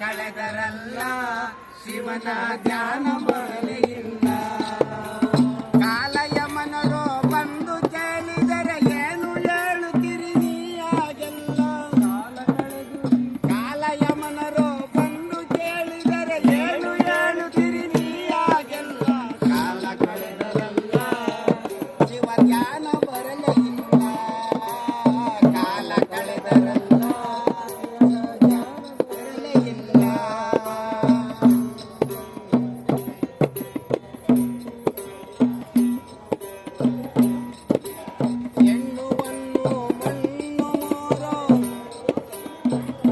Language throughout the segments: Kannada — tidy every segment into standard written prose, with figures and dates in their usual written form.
ಕಳೆದರಲ್ಲ ಶಿವನ ಧ್ಯಾನ ಬರಲಿಲ್ಲ. ಕಾಲಯಮನರು ಬಂದು ಕೇಳಿದರೆ ಏನು ಹೇಳುತ್ತೀರಿ ನೀಯಾಗೆಲ್ಲ. ಕಾಲಯಮನರು ಬಂದು ಕೇಳಿದರೆ ಏನು ಹೇಳುತ್ತೀರಿ ನೀಯಾಗೆಲ್ಲ. ಕಾಲ ಕಳೆದರಲ್ಲ ಶಿವ ಧ್ಯಾನ ಬರಲಿಲ್ಲ. ಕಾಲ ಕಳೆದರಲ್ಲ ಬರಲಿಲ್ಲ.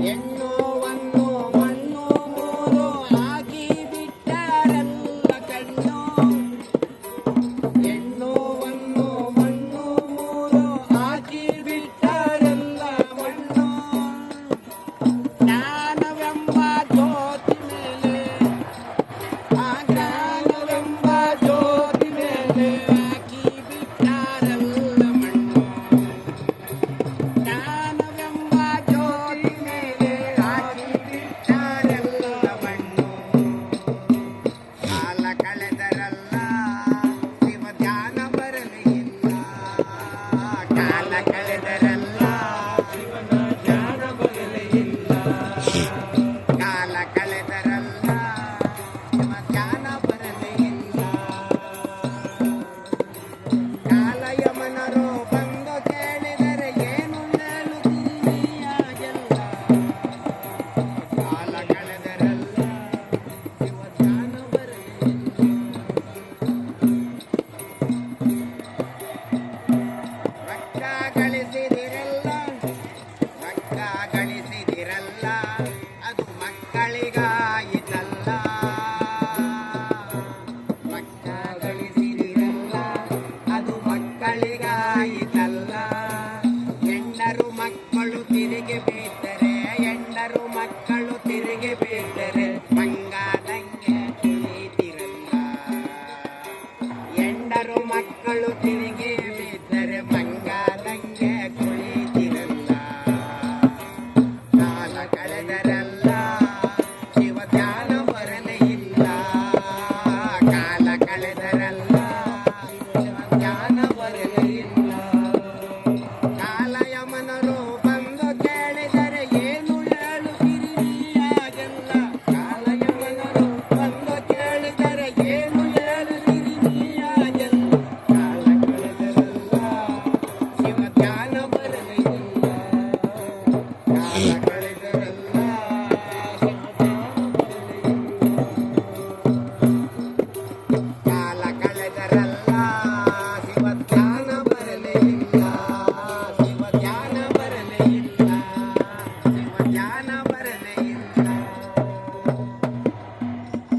ಹೆಣ್ಣುವನ್ನು ಮಣ್ಣು ಮೂರು ಹಾಕಿ ಬಿಟ್ಟರೆಲ್ಲ ಕಣ್ಣು. ಹೆಣ್ಣುವನ್ನು ಮಣ್ಣು ಮೂರು ಹಾಕಿ ಬಿಟ್ಟರೆಲ್ಲ ಮಣ್ಣು. ಜ್ಞಾನವೆಂಬ ಜ್ಯೋತಿ ಮೇಲೆ ಆ ಜ್ಞಾನವೆಂಬ ಜ್ಯೋತಿ ಮೇಲೆ ಹಾಕಿ ಬಿಟ್ಟರೆಲ್ಲ ಮಣ್ಣು. ಜ್ಞಾನವೆಂಬ ಜ್ಯೋತಿ ಮೇಲೆ ಹಾಕಿ ಬಿಟ್ಟರೆಲ್ಲ ಮಣ್ಣು. ಕಾಲ ಕಳೆದರಲ್ಲ ಶಿವ ಧ್ಯಾನ ಬರಲಿಲ್ಲ. ಕಾಲ ಕಳೆದರಲ್ಲ ಶಿವನ ಧ್ಯಾನ ಬರಲಿಲ್ಲ. ಕಾಲ ಕಳೆದರಲ್ಲ ಶಿವ ಧ್ಯಾನ ಬರಲಿಲ್ಲ. ಕಾಲಯಮನರು ಬಂದು ಕೇಳಿದರೆ ಏನು ಹೇಳುತ್ತೀರಿ ನೀಯಾಗೆಲ್ಲ. ಕಾಲ ಕಳೆದರಲ್ಲ ಶಿವ ಧ್ಯಾನ ಬರಲಿಲ್ಲ. ರೊಕ್ಕ ಗಳಿಸಿದಿರಲ್ಲ ರೊಕ್ಕ ಗಳಿಸಿದಿರಲ್ಲ ಅದು ಮಕ್ಕಳಿಗಾಯಿತಲ್ಲ. ರೊಕ್ಕ ಗಳಿಸಿದಿರಲ್ಲ ಅದು ಮಕ್ಕಳಿಗಾಯಿತಲ್ಲ. ಹೆಣ್ಣರು ಮಕ್ಕಳು ತಿರುಗಿ ಬಿದ್ದರೆ ಹೆಣ್ಣರು ಮಕ್ಕಳು